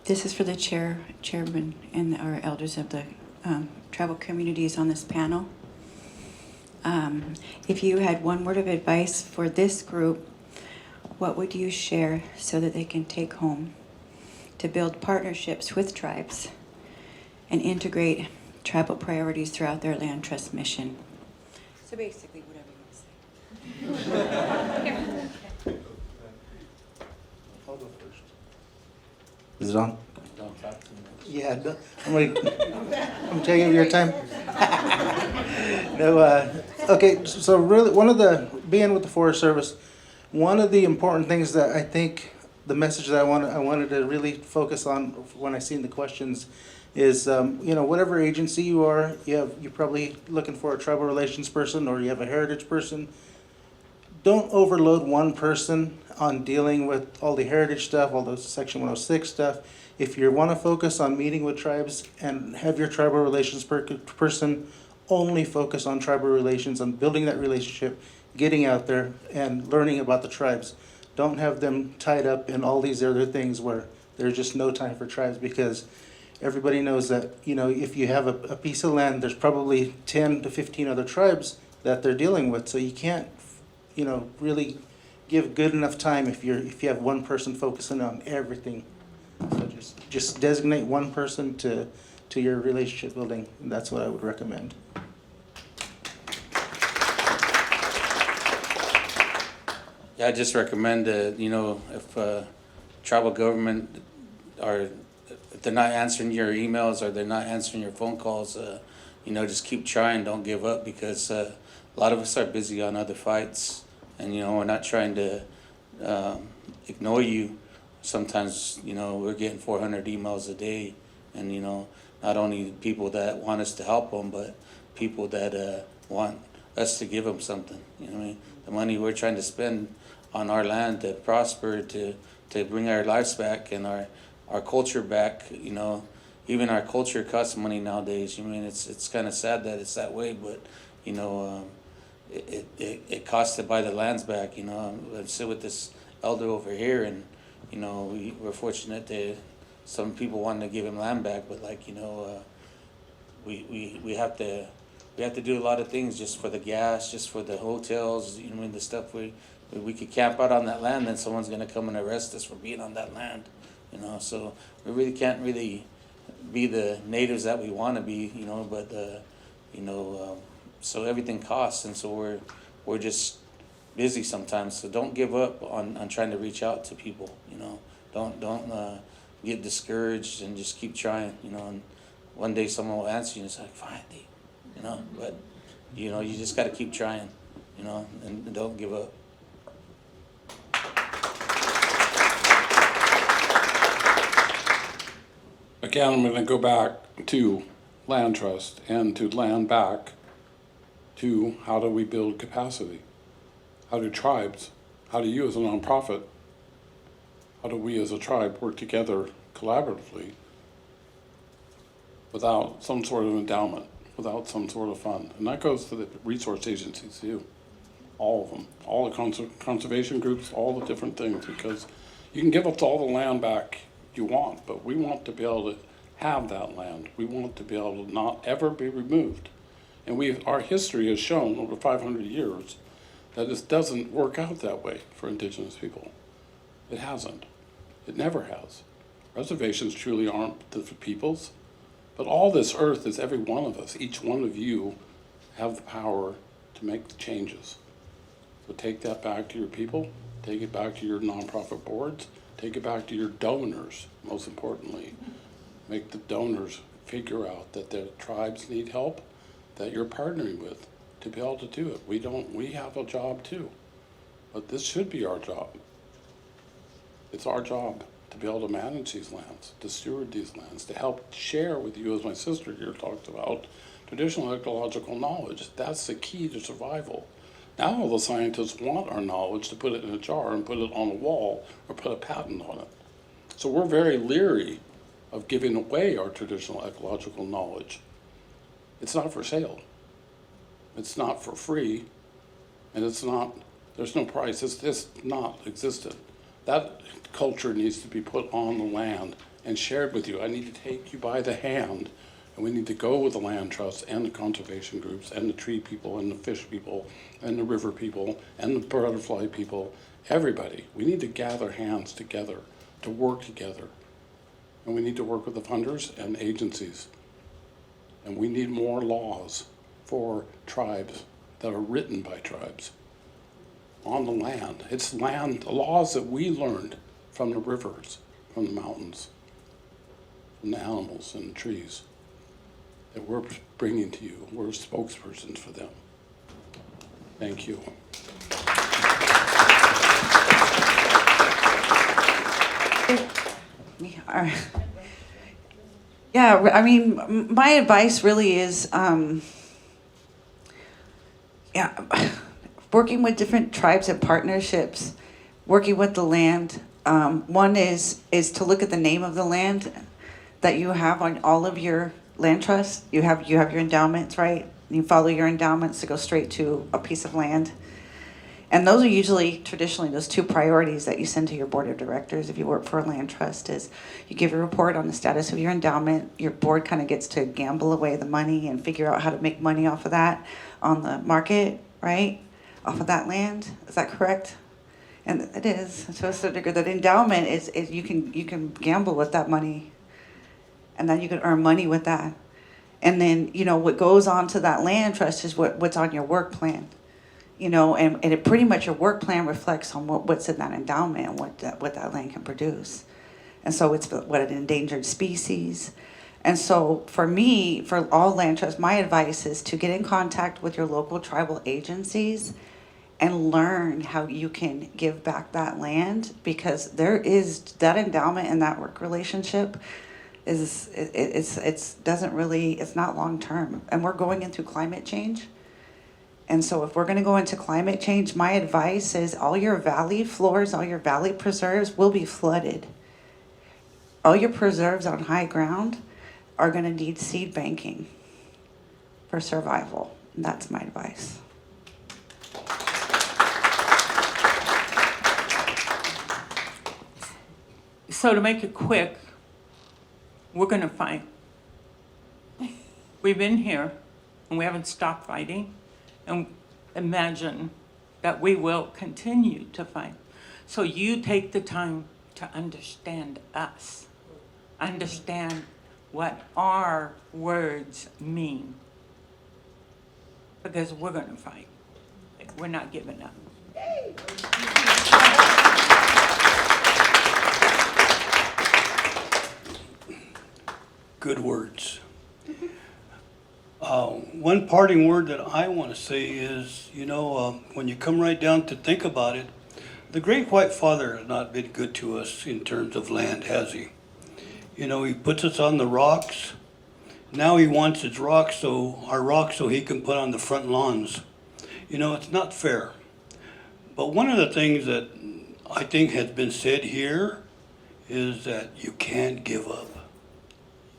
this is for the chairman and our elders of the tribal communities on this panel. If you had one word of advice for this group, what would you share so that they can take home to build partnerships with tribes and integrate tribal priorities throughout their land trust mission? So basically, whatever you want to say. I'll go first. Is it on? Yeah, I'm taking your time. No, okay, so really, being with the Forest Service, one of the important things that I think, the message that I wanted to really focus on when I seen the questions is, you know, whatever agency you are, you're probably looking for a tribal relations person or you have a heritage person. Don't overload one person on dealing with all the heritage stuff, all the Section 106 stuff. If you want to focus on meeting with tribes and have your tribal relations person only focus on tribal relations, on building that relationship, getting out there and learning about the tribes. Don't have them tied up in all these other things where there's just no time for tribes, because everybody knows that, you know, if you have a piece of land, there's probably 10 to 15 other tribes that they're dealing with. So you can't, you know, really give good enough time if you have one person focusing on everything. So just designate one person to your relationship building, and that's what I would recommend. Yeah, I just recommend, you know, if tribal government are, if they're not answering your emails or they're not answering your phone calls, you know, just keep trying, don't give up, because a lot of us are busy on other fights, and, you know, we're not trying to ignore you. Sometimes, you know, we're getting 400 emails a day, and, you know, not only people that want us to help them, but people that want us to give them something, you know what I mean? The money we're trying to spend on our land to prosper, to bring our lives back and our culture back, you know. Even our culture costs money nowadays. You know, I mean, it's kind of sad that it's that way, but, you know, it costs to buy the lands back, you know. I sit with this elder over here, and, you know, we're fortunate that some people wanted to give him land back, but, like, you know, we have to do a lot of things just for the gas, just for the hotels, you know, and the stuff we could camp out on that land, then someone's gonna come and arrest us for being on that land, you know. So we really can't really be the natives that we want to be, you know. But you know, so everything costs, and so we're just busy sometimes. So don't give up on trying to reach out to people, you know. Don't get discouraged, and just keep trying, you know. And one day someone will answer you, and it's like, finally, you know. But you know, you just got to keep trying, you know, and don't give up. Again, I'm going to go back to land trust and to land back to how do we build capacity? How do tribes, how do you as a nonprofit, how do we as a tribe work together collaboratively without some sort of endowment, without some sort of fund? And that goes to the resource agencies too, all of them, all the conservation groups, all the different things, because you can give us all the land back you want, but we want to be able to have that land. We want to be able to not ever be removed. And our history has shown over 500 years that this doesn't work out that way for indigenous people. It hasn't. It never has. Reservations truly aren't the people's, but all this earth is every one of us. Each one of you have the power to make the changes. So take that back to your people, take it back to your nonprofit boards, take it back to your donors, most importantly. Make the donors figure out that their tribes need help, that you're partnering with to be able to do it. We have a job too, but this should be our job. It's our job to be able to manage these lands, to steward these lands, to help share with you, as my sister here talked about, traditional ecological knowledge. That's the key to survival. Now all the scientists want our knowledge to put it in a jar and put it on a wall or put a patent on it. So we're very leery of giving away our traditional ecological knowledge. It's not for sale. It's not for free. And there's no price. It's just not existent. That culture needs to be put on the land and shared with you. I need to take you by the hand, and we need to go with the land trusts and the conservation groups and the tree people and the fish people and the river people and the butterfly people, everybody. We need to gather hands together to work together. And we need to work with the funders and agencies. And we need more laws for tribes that are written by tribes on the land. It's land, the laws that we learned from the rivers, from the mountains, from the animals and the trees that we're bringing to you. We're spokespersons for them. Thank you. Yeah, I mean, my advice really is, working with different tribes and partnerships, working with the land. One is to look at the name of the land that you have on all of your land trusts. You have your endowments, right? You follow your endowments to go straight to a piece of land. And those are usually, traditionally, those two priorities that you send to your board of directors if you work for a land trust is you give a report on the status of your endowment. Your board kind of gets to gamble away the money and figure out how to make money off of that on the market, right? Off of that land. Is that correct? And it is. So it's a degree that endowment is you can gamble with that money, and then you can earn money with that. And then, you know, what goes on to that land trust is what's on your work plan. you know, and it pretty much, your work plan reflects on what's in that endowment and what that land can produce. And so it's what an endangered species. And so for me, for all land trusts, my advice is to get in contact with your local tribal agencies and learn how you can give back that land, because there is that endowment and that work relationship it's not long term. And we're going into climate change. And so if we're going to go into climate change, my advice is all your valley floors, all your valley preserves will be flooded. All your preserves on high ground are going to need seed banking for survival. And that's my advice. So to make it quick, we're going to fight. We've been here, and we haven't stopped fighting. And imagine that we will continue to fight. So you take the time to understand us. Understand what our words mean. Because we're going to fight. We're not giving up. Good words. One parting word that I want to say is, when you come right down to think about it, the Great White Father has not been good to us in terms of land, has he? He puts us on the rocks. Now he wants his rocks, our rocks, so he can put on the front lawns. It's not fair. But one of the things that I think has been said here is that you can't give up.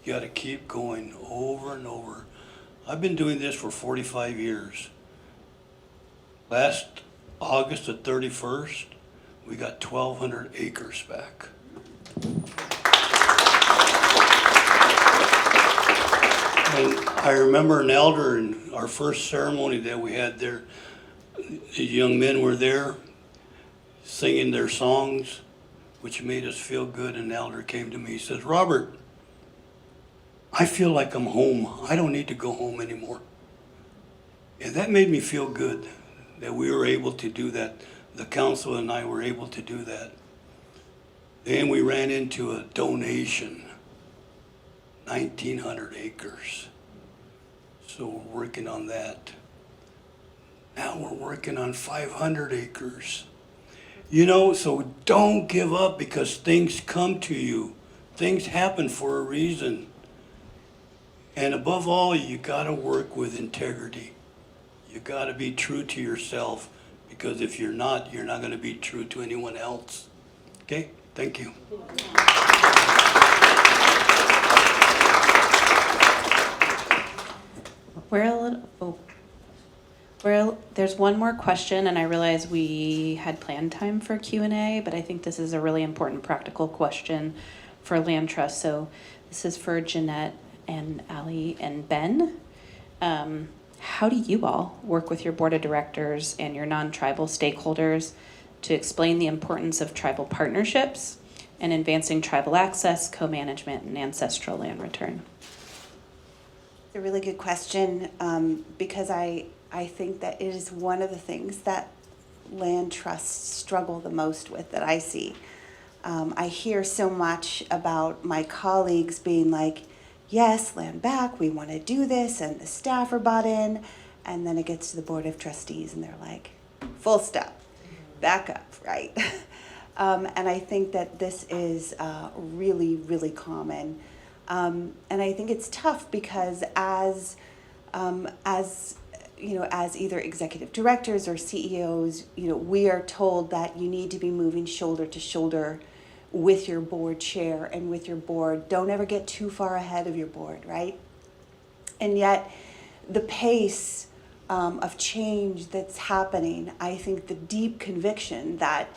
You got to keep going over and over. I've been doing this for 45 years. Last August the 31st, we got 1,200 acres back. And I remember an elder in our first ceremony that we had there, the young men were there singing their songs, which made us feel good. An elder came to me, he says, "Robert, I feel like I'm home. I don't need to go home anymore." And that made me feel good that we were able to do that. The council and I were able to do that. Then we ran into a donation, 1,900 acres. So we're working on that. Now we're working on 500 acres. So don't give up, because things come to you. Things happen for a reason. And above all, you gotta work with integrity. You gotta be true to yourself, because if you're not gonna be true to anyone else. Okay, thank you. There's one more question, and I realize we had planned time for Q&A, but I think this is a really important practical question for Land Trust. So this is for Jeanette and Ali and Ben. How do you all work with your board of directors and your non-tribal stakeholders to explain the importance of tribal partnerships and advancing tribal access, co-management, and ancestral land return? It's a really good question, because I think that it is one of the things that land trusts struggle the most with, that I see. I hear so much about my colleagues being like, yes, land back, we want to do this, and the staff are bought in, and then it gets to the board of trustees and they're like, full stop, back up, right? And I think that this is really, really common. And I think it's tough because as either executive directors or CEOs, we are told that you need to be moving shoulder to shoulder with your board chair and with your board. Don't ever get too far ahead of your board, right? And yet the pace of change that's happening, I think the deep conviction that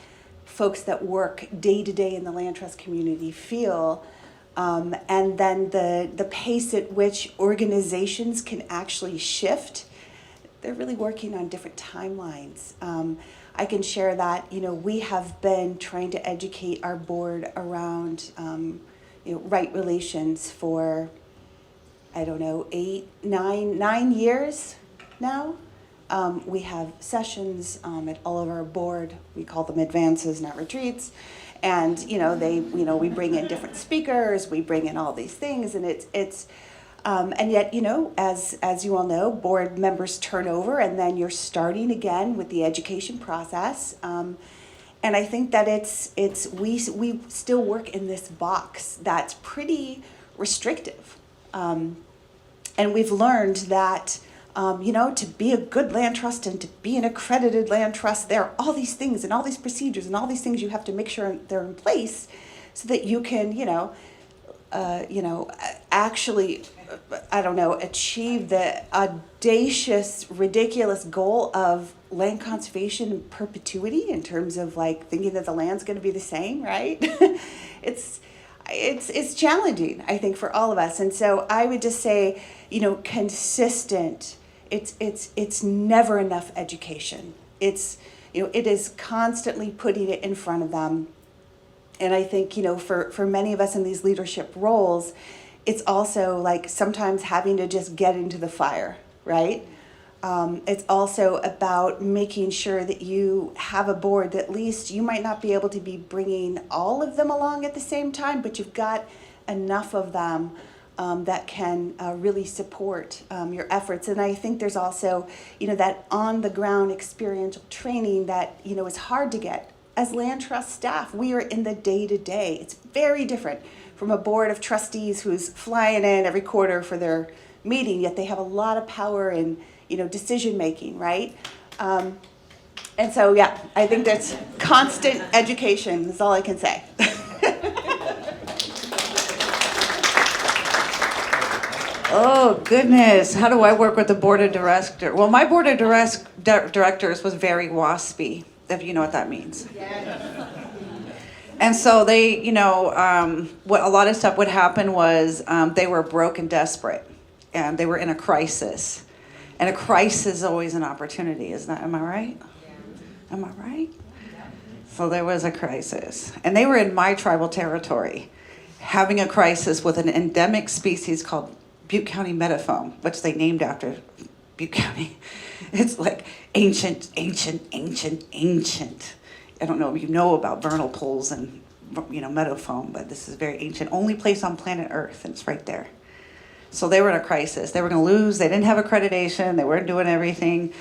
folks that work day to day in the land trust community feel, and then the pace at which organizations can actually shift, they're really working on different timelines. I can share that, we have been trying to educate our board around, right relations for, I don't know, 9 years now. We have sessions at all of our board. We call them advances, not retreats. And we bring in different speakers. We bring in all these things, and and yet, as you all know, board members turn over, and then you're starting again with the education process. And I think that we still work in this box that's pretty restrictive. And we've learned that, to be a good land trust and to be an accredited land trust, there are all these things and all these procedures and all these things you have to make sure they're in place so that you can, actually, achieve the audacious, ridiculous goal of land conservation in perpetuity in terms of like thinking that the land's going to be the same, right? It's challenging, I think, for all of us. And so I would just say, consistent. It's never enough education. It is constantly putting it in front of them. And I think, for many of us in these leadership roles, it's also like sometimes having to just get into the fire, right? It's also about making sure that you have a board that at least you might not be able to be bringing all of them along at the same time, but you've got enough of them that can really support your efforts. And I think there's also, that on-the-ground experiential training that, is hard to get. As land trust staff, we are in the day-to-day. It's very different from a board of trustees who's flying in every quarter for their meeting, yet they have a lot of power in, decision making, right? And so, yeah, I think that's constant education is all I can say. Oh, goodness. How do I work with the board of directors? Well, my board of directors was very waspy, if you know what that means. Yeah. And so they, what a lot of stuff would happen was they were broke and desperate, and they were in a crisis. And a crisis is always an opportunity, am I right? Yeah. Am I right? Yeah. So there was a crisis. And they were in my tribal territory, having a crisis with an endemic species called Butte County metaphone, which they named after Butte County. It's like ancient. I don't know if you know about vernal pools and, meadow foam, but this is very ancient. Only place on planet Earth, and it's right there. So they were in a crisis. They were going to lose. They didn't have accreditation. They weren't doing everything.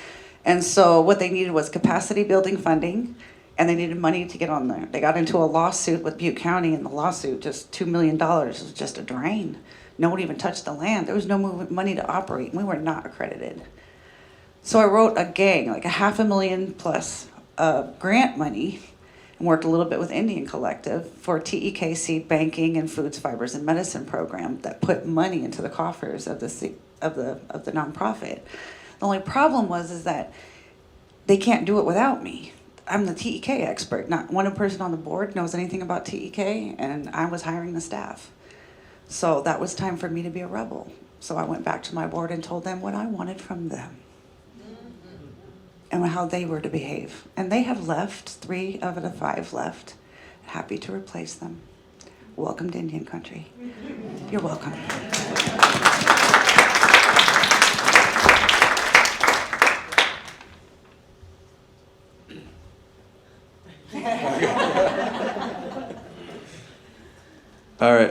And so what they needed was capacity building funding, and they needed money to get on there. They got into a lawsuit with Butte County, and the lawsuit, just $2 million, was just a drain. No one even touched the land. There was no money to operate, and we were not accredited. So I wrote a gang, like $500,000 plus grant money, and worked a little bit with Indian Collective for TEK seed banking and foods, fibers, and medicine program that put money into the coffers of the nonprofit. The only problem is that they can't do it without me. I'm the TEK expert. Not one person on the board knows anything about TEK, and I was hiring the staff. So that was time for me to be a rebel. So I went back to my board and told them what I wanted from them and how they were to behave. And they have left, 3 of the 5 left. Happy to replace them. Welcome to Indian country. You're welcome. All right.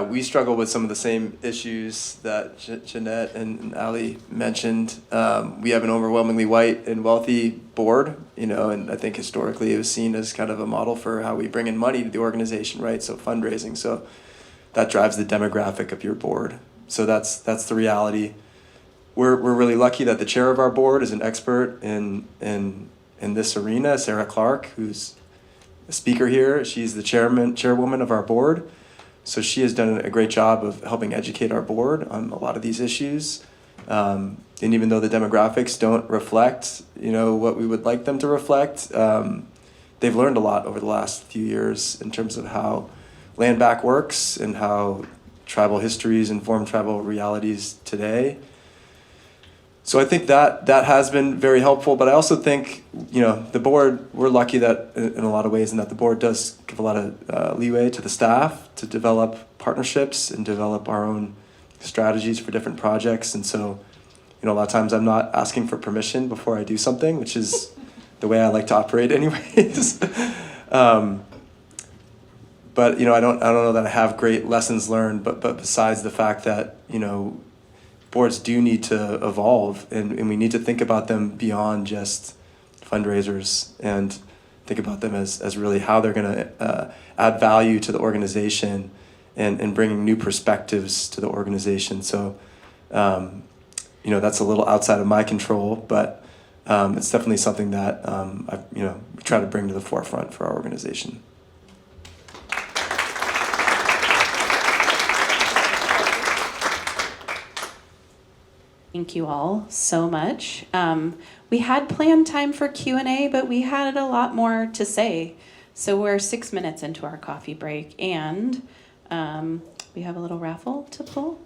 We struggle with some of the same issues that Jeanette and Ali mentioned. We have an overwhelmingly white and wealthy board, and I think historically it was seen as kind of a model for how we bring in money to the organization, right? So fundraising. So that drives the demographic of your board. So that's the reality. We're really lucky that the chair of our board is an expert in this arena, Sarah Clark, who's a speaker here. She's the chairwoman of our board. So she has done a great job of helping educate our board on a lot of these issues. And even though the demographics don't reflect, what we would like them to reflect, they've learned a lot over the last few years in terms of how land back works and how tribal histories inform tribal realities today. So I think that has been very helpful, but I also think, the board, we're lucky that in a lot of ways, and that the board does give a lot of leeway to the staff to develop partnerships and develop our own strategies for different projects. And so, you know, a lot of times I'm not asking for permission before I do something, which is the way I like to operate anyways. But, you know, I don't know that I have great lessons learned, but besides the fact that, you know, boards do need to evolve, and we need to think about them beyond just fundraisers, and think about them as really how they're going to add value to the organization, and bringing new perspectives to the organization. So, you know, that's a little outside of my control, but it's definitely something that we try to bring to the forefront for our organization. Thank you all so much. We had planned time for Q&A, but we had a lot more to say. So we're 6 minutes into our coffee break, and we have a little raffle to pull.